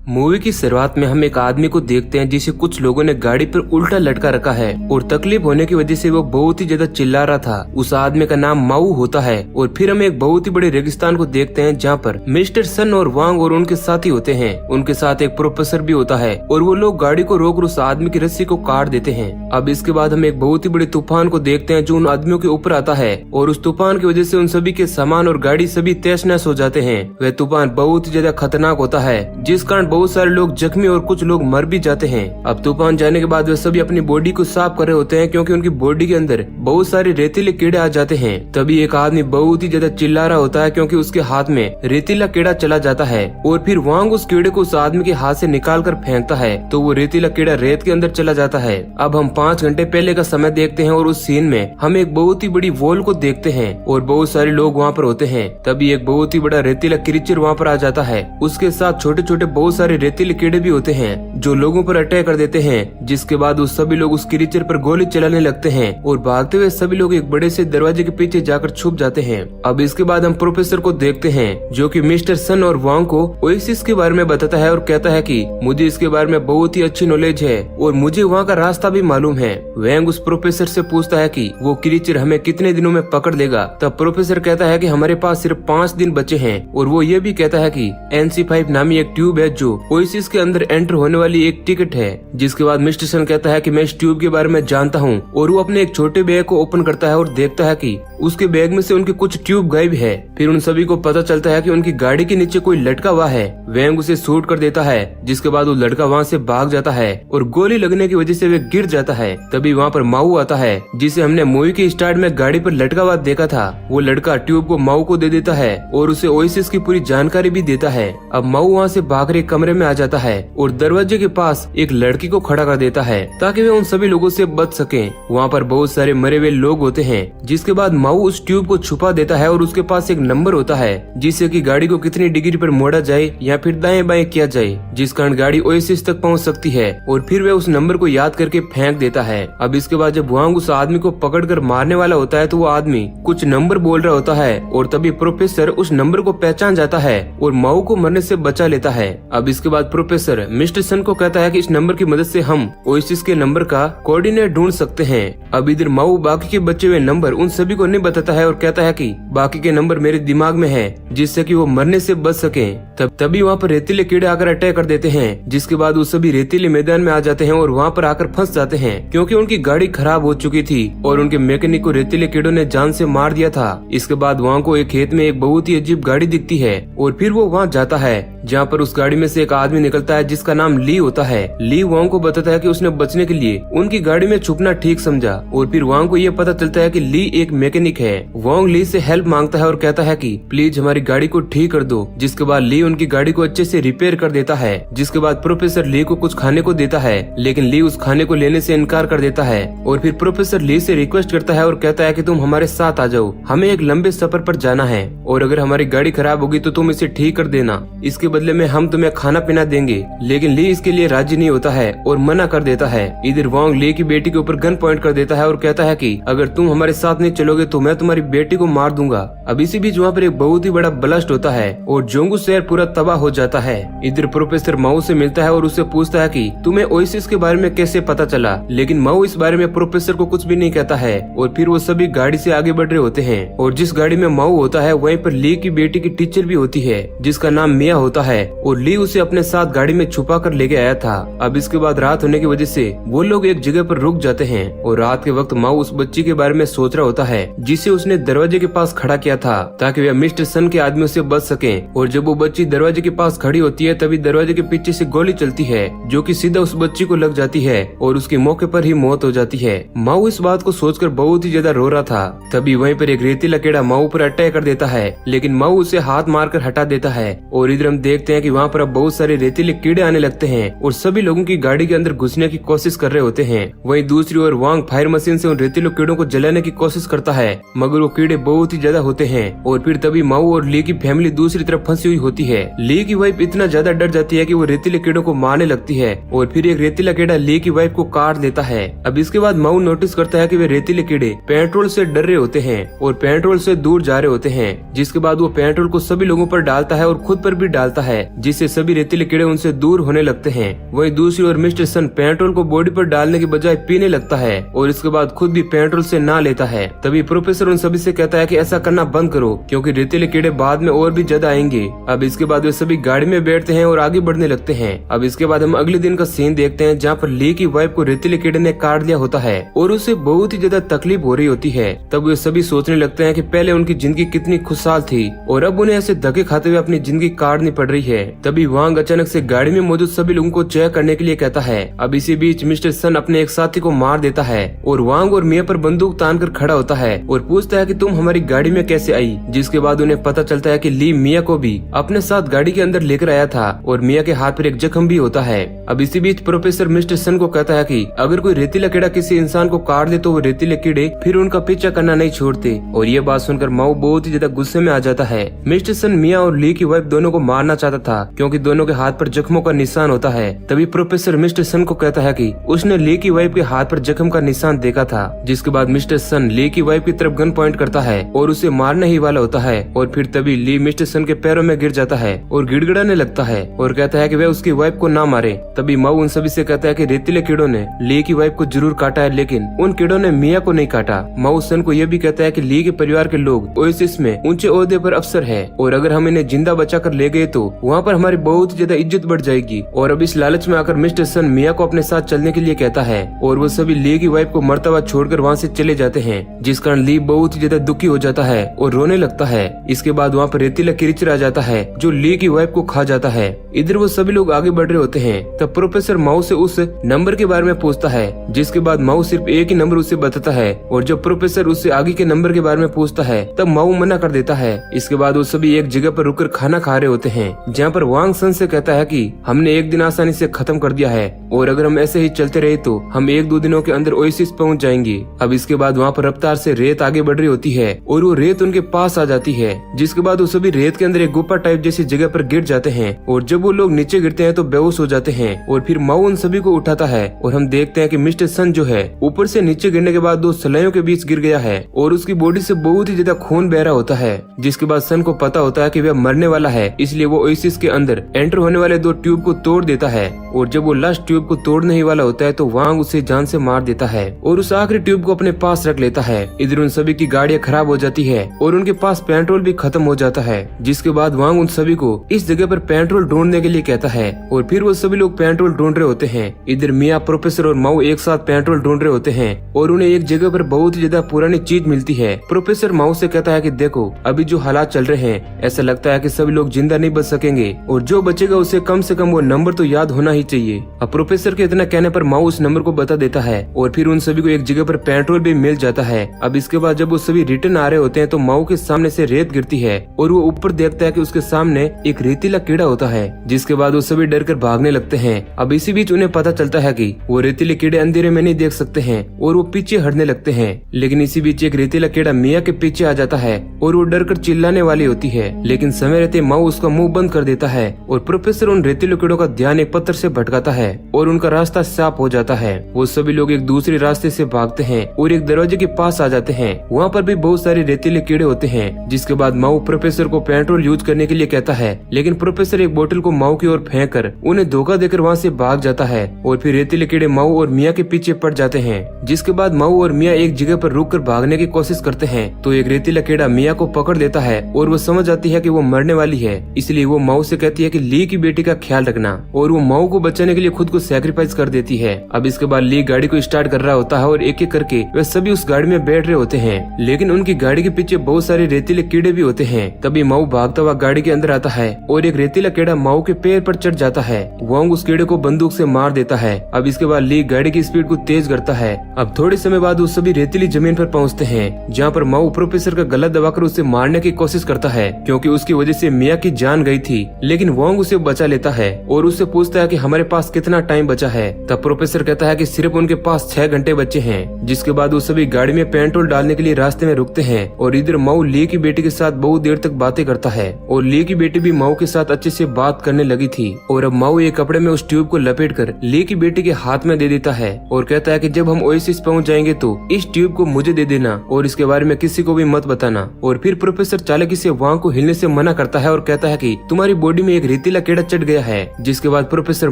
Movie की शुरुआत में हम एक आदमी को देखते हैं जिसे कुछ लोगों ने गाड़ी पर उल्टा लटका रखा है और तकलीफ होने की वजह से वो बहुत ही ज्यादा चिल्ला रहा था। उस आदमी का नाम माऊ होता है। और फिर हम एक बहुत ही बड़े रेगिस्तान को देखते हैं जहाँ पर मिस्टर सन और वांग और उनके साथी होते हैं। उनके साथ एक प्रोफेसर भी होता है और वो लोग गाड़ी को रोक उस आदमी की रस्सी को काट देते हैं। अब इसके बाद हम एक बहुत ही बड़े तूफान को देखते हैं जो उन आदमियों के ऊपर आता है और उस तूफान की वजह से उन सभी के सामान और गाड़ी सभी तहस नहस हो जाते हैं। वह तूफान बहुत ही ज्यादा खतरनाक होता है जिस कारण बहुत सारे लोग जख्मी और कुछ लोग मर भी जाते हैं। अब तूफान जाने के बाद वे सभी अपनी बॉडी को साफ कर रहे होते हैं क्योंकि उनकी बॉडी के अंदर बहुत सारे रेतीले कीड़े आ जाते हैं। तभी एक आदमी बहुत ही ज्यादा चिल्ला रहा होता है क्योंकि उसके हाथ में रेतीला कीड़ा चला जाता है और फिर वांग उस कीड़े को उस आदमी के हाथ से निकाल कर फेंकता है तो वो रेतीला कीड़ा रेत के अंदर चला जाता है। अब हम 5 घंटे पहले का समय देखते हैं और उस सीन में हम एक बहुत ही बड़ी वॉल को देखते हैं और बहुत सारे लोग वहाँ पर होते हैं। तभी एक बहुत ही बड़ा रेतीला क्रीचर वहाँ पर आ जाता है। उसके साथ छोटे छोटे बहुत सारे रेतीले कीड़े भी होते हैं जो लोगों पर अटैक कर देते हैं। जिसके बाद उस सभी लोग उस क्रीचर पर गोली चलाने लगते हैं और भागते हुए सभी लोग एक बड़े से दरवाजे के पीछे जाकर छुप जाते हैं। अब इसके बाद हम प्रोफेसर को देखते हैं जो कि मिस्टर सन और वांग को ओएसिस के बारे में बताता है और कहता है कि मुझे इसके बारे में बहुत ही अच्छी नॉलेज है और मुझे वहाँ का रास्ता भी मालूम है। वांग उस प्रोफेसर से पूछता है कि वो क्रीचर हमें कितने दिनों में पकड़ लेगा। तब प्रोफेसर कहता है कि हमारे पास सिर्फ 5 दिन बचे हैं और वो ये भी कहता है कि NC5 नामी एक ट्यूब है जो ओएसिस के अंदर एंटर होने वाली एक टिकट है। जिसके बाद मिस्टर सन कहता है कि मैं इस ट्यूब के बारे में जानता हूँ और वो अपने एक छोटे बैग को ओपन करता है और देखता है कि उसके बैग में से उनके कुछ ट्यूब गायब है। फिर उन सभी को पता चलता है कि उनकी गाड़ी के नीचे कोई लटका हुआ है। वैंग उसे शूट कर देता है जिसके बाद वो लड़का वहाँ से भाग जाता है और गोली लगने की वजह से वे गिर जाता है। तभी वहाँ पर माऊ आता है जिसे हमने मूवी के स्टार्ट में गाड़ी पर लटका हुआ देखा था। वो लड़का ट्यूब को माऊ को दे देता है और उसे ओएसिस की पूरी जानकारी भी देता है। अब माऊ वहाँ से भाग रहे कमरे में आ जाता है और दरवाजे के पास एक लड़की को खड़ा कर देता है ताकि वे उन सभी लोगों से बच सकें। वहाँ पर बहुत सारे मरे हुए लोग होते हैं। जिसके बाद माऊ उस ट्यूब को छुपा देता है और उसके पास एक नंबर होता है जिससे कि गाड़ी को कितनी डिग्री पर मोड़ा जाए या फिर दाएं बाएं किया जाए जिस कारण गाड़ी ओएसिस तक पहुँच सकती है और फिर वह उस नंबर को याद करके फेंक देता है। अब इसके बाद जब वांग उस आदमी को पकड़कर मारने वाला होता है तो वो आदमी कुछ नंबर बोल रहा होता है और तभी प्रोफेसर उस नंबर को पहचान जाता है और माऊ को मरने से बचा लेता है। अब इसके बाद प्रोफेसर मिस्टर सन को कहता है कि इस नंबर की मदद से हम ओएसिस के नंबर का कोऑर्डिनेट ढूंढ सकते हैं। अब इधर माऊ बाकी के बचे हुए नंबर उन सभी को नहीं बताता है और कहता है कि बाकी के नंबर मेरे दिमाग में है जिससे कि वो मरने से बच सके। तभी वहाँ पर रेतीले कीड़े आकर अटैक कर देते हैं जिसके बाद वो सभी रेतीले मैदान में आ जाते हैं और वहाँ पर आकर फंस जाते हैं क्योंकि उनकी गाड़ी खराब हो चुकी थी और उनके मैकेनिक को रेतीले कीड़ों ने जान से मार दिया था। इसके बाद वहाँ को एक खेत में एक बहुत ही अजीब गाड़ी दिखती है और फिर वो वहाँ जाता है जहाँ पर उस गाड़ी में से एक आदमी निकलता है जिसका नाम ली होता है। ली वांग को बताता है कि उसने बचने के लिए उनकी गाड़ी में छुपना ठीक समझा और फिर वांग को ये पता चलता है कि ली एक मैकेनिक है। वांग ली से हेल्प मांगता है और कहता है कि प्लीज हमारी गाड़ी को ठीक कर दो। जिसके बाद ली उनकी गाड़ी को अच्छे से रिपेयर कर देता है। जिसके बाद प्रोफेसर ली को कुछ खाने को देता है लेकिन ली उस खाने को लेने से इनकार कर देता है और फिर प्रोफेसर ली से रिक्वेस्ट करता है और कहता है कि तुम हमारे साथ आ जाओ, हमें एक लंबे सफर पर जाना है और अगर हमारी गाड़ी खराब होगी तो तुम इसे ठीक कर देना, इसके बदले में हम तुम्हें खाना पीना देंगे। लेकिन ली इसके लिए राजी नहीं होता है और मना कर देता है। इधर वांग ली की बेटी के ऊपर गन पॉइंट कर देता है और कहता है कि अगर तुम हमारे साथ नहीं चलोगे तो मैं तुम्हारी बेटी को मार दूंगा। अब इसी बीच वहाँ पर एक बहुत ही बड़ा ब्लास्ट होता है और जोंगू शहर पूरा तबाह हो जाता है। इधर प्रोफेसर माऊ से मिलता है और उससे पूछता है कि तुम्हें ओएसिस के बारे में कैसे पता चला। लेकिन माऊ इस बारे में प्रोफेसर को कुछ भी नहीं कहता है और फिर वो सभी गाड़ी से आगे बढ़ रहे होते हैं और जिस गाड़ी में माऊ होता है वहीं पर ली की बेटी की टीचर भी होती है जिसका नाम मिया होता है और ली उसे अपने साथ गाड़ी में छुपा कर लेके आया था। अब इसके बाद रात होने की वजह से वो लोग एक जगह पर रुक जाते हैं और रात के वक्त माऊ उस बच्ची के बारे में सोच रहा होता है जिसे उसने दरवाजे के पास खड़ा किया था ताकि वह मिस्टर सन के आदमियों से बच सके। और जब वो बच्ची दरवाजे के पास खड़ी होती है तभी दरवाजे के पीछे से गोली चलती है जो कि सीधा उस बच्ची को लग जाती है और उसकी मौके पर ही मौत हो जाती है। माऊ इस बात को सोचकर बहुत ही ज्यादा रो रहा था। तभी वहीं पर एक रेतीला कीड़ा माऊ पर अटैक कर देता है लेकिन माऊ उसे हाथ मारकर हटा देता है और इधर हम देखते हैं कि वहाँ पर अब बहुत सारे रेतीले कीड़े आने लगते हैं और सभी लोगों की गाड़ी के अंदर घुसने की कोशिश कर रहे होते हैं। वहीं दूसरी ओर वांग फायर मशीन से उन रेतीले कीड़ों को जलाने की कोशिश करता है मगर वो कीड़े बहुत ही ज्यादा होते हैं और फिर तभी माऊ और ली की फैमिली दूसरी तरफ फंसी हुई होती है। ली की वाइफ इतना ज्यादा डर जाती है कि वो रेतीले कीड़ों को मारने लगती है और फिर एक रेतीला कीड़ा ली की वाइफ को काट देता है। अब इसके बाद माऊ नोटिस करता है कि वे रेतीले कीड़े पेट्रोल से डर रहे होते हैं और पेट्रोल से दूर जा रहे होते हैं। जिसके बाद वो पेट्रोल को सभी लोगों पर डालता है और खुद पर भी डालता है जिससे सभी सभी रेतीले कीड़े उनसे दूर होने लगते हैं। वहीं दूसरी ओर मिस्टर सन पेट्रोल को बॉडी पर डालने की बजाय पीने लगता है और इसके बाद खुद भी पेट्रोल से नहा लेता है। तभी प्रोफेसर उन सभी से कहता है कि ऐसा करना बंद करो क्योंकि रेतीले कीड़े बाद में और भी ज्यादा आएंगे। अब इसके बाद वे सभी गाड़ी में बैठते हैं और आगे बढ़ने लगते हैं। अब इसके बाद हम अगले दिन का सीन देखते हैं जहाँ पर ली की वाइफ को रेतीले कीड़े ने काट लिया होता है और उसे बहुत ही ज्यादा तकलीफ हो रही होती है। तब वे सभी सोचने लगते हैं कि पहले उनकी जिंदगी कितनी खुशहाल थी और अब उन्हें ऐसे धक्के खाते हुए अपनी जिंदगी काटनी पड़ रही है। तभी वांग अचानक से गाड़ी में मौजूद सभी लोगों को चेक करने के लिए कहता है। अब इसी बीच मिस्टर सन अपने एक साथी को मार देता है और वांग और मिया पर बंदूक तान कर खड़ा होता है और पूछता है कि तुम हमारी गाड़ी में कैसे आई। जिसके बाद उन्हें पता चलता है कि ली मिया को भी अपने साथ गाड़ी के अंदर लेकर आया था और मिया के हाथ पर एक जख्म भी होता है। अब इसी बीच प्रोफेसर मिस्टर सन को कहता है कि अगर कोई रेतीला कीड़ा किसी इंसान को काट दे तो वो रेतीले कीड़े फिर उनका पीछा करना नहीं छोड़ते। और ये बात सुनकर माऊ बहुत ही ज्यादा गुस्से में आ जाता है। मिस्टर सन मिया और ली की वाइफ दोनों को मारना चाहता था क्योंकि दोनों के हाथ पर जख्मों का निशान होता है। तभी प्रोफेसर मिस्टर सन को कहता है कि उसने ली की वाइफ के हाथ पर जख्म का निशान देखा था। जिसके बाद मिस्टर सन ली की वाइफ की तरफ गन पॉइंट करता है और उसे मारने ही वाला होता है और फिर तभी ली मिस्टर सन के पैरों में गिर जाता है और गिड़गिड़ाने लगता है और कहता है कि वह उसकी वाइफ को ना मारे। तभी माऊ उन सभी से कहता है कि रेतीले कीड़ों ने ली की वाइफ को जरूर काटा है लेकिन उन कीड़ों ने मिया को नहीं काटा। माऊ सन को यह भी कहता है कि ली के परिवार के लोग ओएसिस में ऊंचे ओहदे पर अफसर है और अगर हम इन्हें जिंदा बचा कर ले गए तो वहाँ पर हमारी बहुत ज्यादा इज्जत बढ़ जाएगी। और अब इस लालच में आकर मिस्टर सन मिया को अपने साथ चलने के लिए कहता है और वो सभी ली की वाइफ को मरता हुआ छोड़कर वहाँ से चले जाते हैं। जिस कारण ली बहुत ही ज्यादा दुखी हो जाता है और रोने लगता है। इसके बाद वहाँ पर रेतीला क्रीचर आ जाता है जो ली की वाइफ को खा जाता है। इधर वो सभी लोग आगे बढ़ रहे होते हैं। तब प्रोफेसर माऊ से उस नंबर के बारे में पूछता है जिसके बाद माऊ सिर्फ एक ही नंबर उसे बताता है और जब प्रोफेसर उससे आगे के नंबर के बारे में पूछता है तब माऊ मना कर देता है। इसके बाद वो सभी एक जगह पर रुककर खाना खा रहे होते हैं जहाँ पर वांग सन से कहता है कि हमने एक दिन आसानी से खत्म कर दिया है और अगर हम ऐसे ही चलते रहे तो हम 1-2 दिनों के अंदर ओएसिस पहुँच जाएंगे। अब इसके बाद वहाँ पर रफ्तार से रेत आगे बढ़ रही होती है और वो रेत उनके पास आ जाती है। जिसके बाद वो सभी रेत के अंदर एक गुफा टाइप जैसी जगह पर गिर जाते हैं और जब वो लोग नीचे गिरते हैं तो बेहोश हो जाते हैं और फिर माऊ उन सभी को उठाता है और हम देखते हैं कि मिस्टर सन जो है ऊपर से नीचे गिरने के बाद 2 सलाइयों के बीच गिर गया है और उसकी बॉडी से बहुत ही ज्यादा खून बह रहा होता है। जिसके बाद सन को पता होता है कि वह मरने वाला है इसलिए वो ओएसिस के अंदर एंटर होने वाले 2 ट्यूब को तोड़ देता है और जब वो लास्ट ट्यूब को तोड़ने ही वाला होता है तो वांग उसे जान से मार देता है और उस आखिरी ट्यूब को अपने पास रख लेता है। इधर उन सभी की गाड़ियां खराब हो जाती है और उनके पास पेट्रोल भी खत्म हो जाता है। जिसके बाद वांग उन सभी को इस जगह पर पेट्रोल ढूंढने के लिए कहता है और फिर वो सभी लोग पेट्रोल ढूंढ रहे होते हैं। इधर मिया प्रोफेसर और माऊ एक साथ पेट्रोल ढूंढ रहे होते हैं और उन्हें एक जगह पर बहुत ही ज्यादा पुरानी चीज मिलती है। प्रोफेसर माऊ से कहता है कि देखो अभी जो हालात चल रहे हैं ऐसा लगता है कि सभी लोग जिंदा नहीं बच सकेंगे और जो बचेगा उसे कम से कम वो नंबर तो याद होना ही चाहिए। अब प्रोफेसर के इतना कहने पर माऊ उस नंबर को बता देता है और फिर उन सभी को एक जगह पर पेट्रोल भी मिल जाता है। अब इसके बाद जब वो सभी रिटर्न आ रहे होते हैं तो माऊ के सामने से रेत गिरती है और वो ऊपर देखता है कि उसके सामने एक रेतीला कीड़ा होता है। जिसके बाद वो सभी डर कर भागने लगते हैं। अब इसी बीच उन्हें पता चलता है कि वो रेतीले कीड़े अंधेरे में नहीं देख सकते हैं और वो पीछे हटने लगते हैं। लेकिन इसी बीच एक रेतीला कीड़ा मिया के पीछे आ जाता है और वो डर कर चिल्लाने वाली होती है लेकिन समय रहते माऊ उसका मुंह बंद कर देता है और प्रोफेसर उन रेतीले कीड़ों का ध्यान एक पत्थर से भटकाता है और उनका रास्ता साफ हो जाता है। वो सभी लोग एक दूसरे रास्ते से भागते हैं और एक दरवाजे के पास आ जाते हैं। वहाँ पर भी बहुत सारे रेतीले कीड़े होते हैं। जिसके बाद माऊ प्रोफेसर को पेट्रोल यूज करने के लिए कहता है लेकिन प्रोफेसर एक बोतल को माऊ की ओर फेंक कर उन्हें धोखा देकर वहाँ से भाग जाता है और फिर रेतीले कीड़े माऊ और मिया के पीछे पड़ जाते हैं। जिसके बाद माऊ और मिया एक जगह पर रुक कर भागने की कोशिश करते हैं तो एक रेतीला कीड़ा मिया को पकड़ लेता है और वो समझ आती है कि वो मरने वाली है। इसलिए वो माऊ से कहती है कि ली की बेटी का ख्याल रखना और वो माऊ को बचाने के लिए खुद को सैक्रिफाइस कर देती है। अब इसके बाद ली गाड़ी को स्टार्ट कर रहा होता है और एक एक करके वे सभी उस गाड़ी में बैठ रहे होते हैं लेकिन उनकी गाड़ी के पीछे बहुत सारे रेतीले कीड़े भी होते हैं। तभी माऊ भागता हुआ गाड़ी के अंदर आता है और एक रेतीला कीड़ा माऊ के पैर पर चढ़ जाता है। वांग उस कीड़े को बंदूक से मार देता है। अब इसके बाद ली गाड़ी की स्पीड को तेज करता है। अब थोड़े समय बाद वो सभी रेतीली जमीन पर पहुंचते हैं जहाँ पर माऊ प्रोफेसर का गला दबाकर उसे मारने की कोशिश करता है क्योंकि उसकी वजह से मिया की जान गई थी। लेकिन वांग उसे बचा लेता है और उससे पूछता है कि हमारे पास कितना टाइम बचा है। तब प्रोफेसर कहता है कि सिर्फ उनके पास 6 घंटे बचे हैं। जिसके बाद वो सभी गाड़ी में पेट्रोल डालने के लिए रास्ते में रुकते हैं और इधर माऊ ली की बेटी के साथ बहुत देर तक बातें करता है और ली की बेटी भी माऊ के साथ अच्छे से बात करने लगी थी। और अब माऊ एक कपड़े में उस ट्यूब को लपेटकर ली की बेटी के हाथ में दे देता है और कहता है कि जब हम ओएसिस पहुंच जाएंगे तो इस ट्यूब को मुझे दे देना और इसके बारे में किसी को भी मत बताना। और फिर प्रोफेसर चालाकी से वांग को हिलने से मना करता है और कहता है कि तुम्हारी बॉडी में एक रेतीला कीड़ा चढ़ गया है। जिसके बाद प्रोफेसर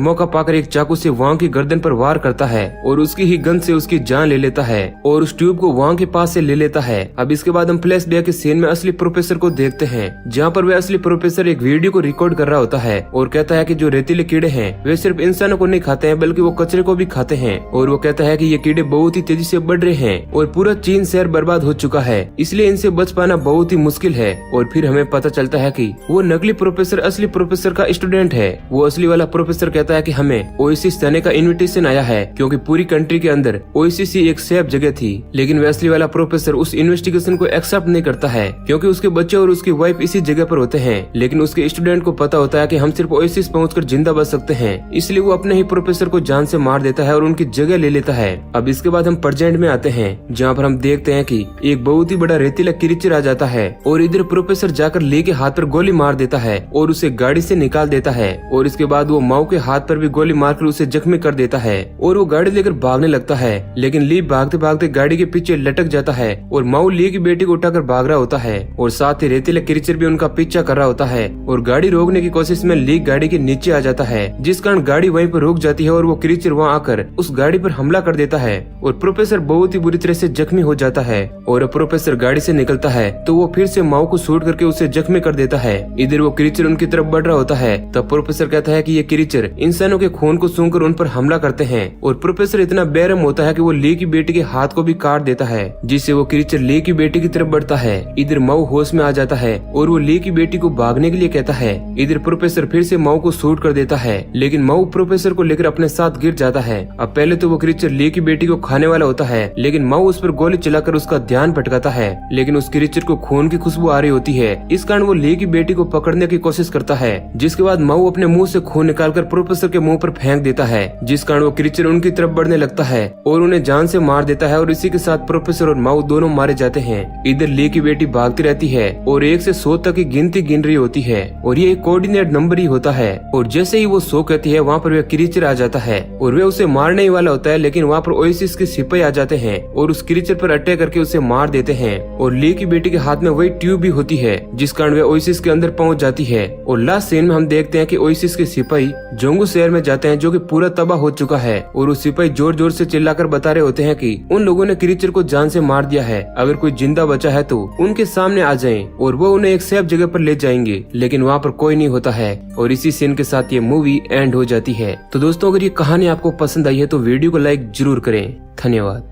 मौका पाकर एक चाकू से वांग की गर्दन पर वार करता है और उसकी ही गन से उसकी जान ले लेता है और उस ट्यूब को वांग के पास से ले लेता है। अब इसके बाद हम फ्लैशबैक के सीन में असली प्रोफेसर को देखते हैं, जहाँ पर वह असली प्रोफेसर एक वीडियो को रिकॉर्ड कर रहा होता है और कहता है कि जो रेतीले कीड़े हैं वे सिर्फ इंसानों को नहीं खाते हैं बल्कि वो कचरे को भी खाते हैं। और वो कहता है कि ये कीड़े बहुत ही तेजी से बढ़ रहे हैं और पूरा चीन शहर बर्बाद हो चुका है, इसलिए इनसे बच पाना बहुत ही मुश्किल है। और फिर हमें पता चलता है कि वो नकली प्रोफेसर असली प्रोफेसर का स्टूडेंट है। वो असली वाला प्रोफेसर कहता है कि हमें ओएसिस जाने का इनविटेशन आया है क्योंकि पूरी कंट्री के अंदर ओएसिस ही एक सेफ जगह थी। लेकिन वह असली वाला प्रोफेसर उस इन्वेस्टिगेशन को एक्सेप्ट नहीं करता है क्योंकि उसके बच्चे और उसकी वाइफ इसी जगह पर होते हैं। लेकिन उसके स्टूडेंट को पता होता है कि हम सिर्फ ओएसिस पहुंचकर जिंदा बच सकते हैं, इसलिए वो अपने ही प्रोफेसर को जान से मार देता है और उनकी जगह ले लेता है। अब इसके बाद हम प्रेजेंट में आते हैं, जहाँ पर हम देखते हैं कि एक बहुत ही बड़ा रेतीला क्रीचर आ जाता है और इधर प्रोफेसर जाकर ली के हाथ पर गोली मार देता है और उसे गाड़ी से निकाल देता है। और इसके बाद वो माऊ के हाथ पर भी गोली मारकर उसे जख्मी कर देता है और वो गाड़ी लेकर भागने लगता है। लेकिन ली भागते भागते गाड़ी के पीछे लटक जाता है और माऊ ली की बेटी को उठाकर भाग रहा होता है और साथ ही रेतीला क्रीचर भी उनका पीछा कर रहा होता है और गाड़ी रोकने की कोशिश में ली गाड़ी के नीचे आ जाता है, जिस कारण गाड़ी वहीं पर रुक जाती है और वो क्रीचर वहाँ आकर उस गाड़ी पर हमला कर देता है और प्रोफेसर बहुत ही बुरी तरह से जख्मी हो जाता है। और प्रोफेसर गाड़ी से निकलता है तो वो फिर से माऊ को शूट करके उसे जख्मी कर देता है। इधर वो क्रीचर उनकी तरफ बढ़ रहा होता है, तब प्रोफेसर कहता है कि ये क्रीचर इंसानों के खून को सूंघकर उन पर हमला करते हैं और प्रोफेसर इतना बेरहम होता है कि वो ली की बेटी के हाथ को भी काट देता है, जिससे वो क्रीचर ली की बेटी की तरफ बढ़ता है। इधर माऊ होश में आ जाता है और वो ली की बेटी को भागने के लिए कहता है। इधर प्रोफेसर फिर से माऊ को शूट कर देता है, लेकिन माऊ प्रोफेसर को लेकर अपने साथ गिर जाता है। अब पहले तो वो क्रीचर ली की बेटी को खाने वाला होता है, लेकिन माऊ उस पर गोली चलाकर उसका ध्यान भटकाता है। लेकिन उस क्रीचर को खून की खुशबू आ रही होती है, इस कारण वो ली की बेटी को पकड़ने की कोशिश करता है, जिसके बाद माऊ अपने मुंह से खून निकालकर प्रोफेसर के मुंह पर फेंक देता है, जिस कारण वो क्रीचर उनकी तरफ बढ़ने लगता है और उन्हें जान से मार देता है और इसी के साथ प्रोफेसर और माऊ दोनों मारे जाते हैं। इधर ली की बेटी भागती रहती है और 1 से 100 तक की गिनती गिन रही होती है और ये एक कोऑर्डिनेट नंबर ही होता है। और जैसे ही वो 100 कहती है, वहाँ पर वह क्रीचर आ जाता है और वे उसे मारने ही वाला होता है, लेकिन वहाँ पर ओएसिस के सिपाही आ जाते हैं और उस क्रीचर पर अटैक करके उसे मार देते हैं। और ली की बेटी के हाथ में वही ट्यूब भी होती है, जिस कारण वे ओएसिस के अंदर पहुंच जाती है। और लास्ट सीन में हम देखते हैं कि ओएसिस के सिपाही जोंगू शहर में जाते हैं, जो कि पूरा तबाह हो चुका है और उस सिपाही जोर जोर से चिल्लाकर बता रहे होते हैं कि उन लोगों ने क्रीचर को जान से मार दिया है, अगर कोई जिंदा बचा है तो उनके सामने आ जाएं और वो उन्हें एक सेफ जगह पर ले जाएंगे। लेकिन वहाँ पर कोई नहीं होता है और इसी सीन के साथ ये मूवी एंड हो जाती है। तो दोस्तों, अगर ये कहानी आपको पसंद आई है तो वीडियो को लाइक जरूर करें। धन्यवाद।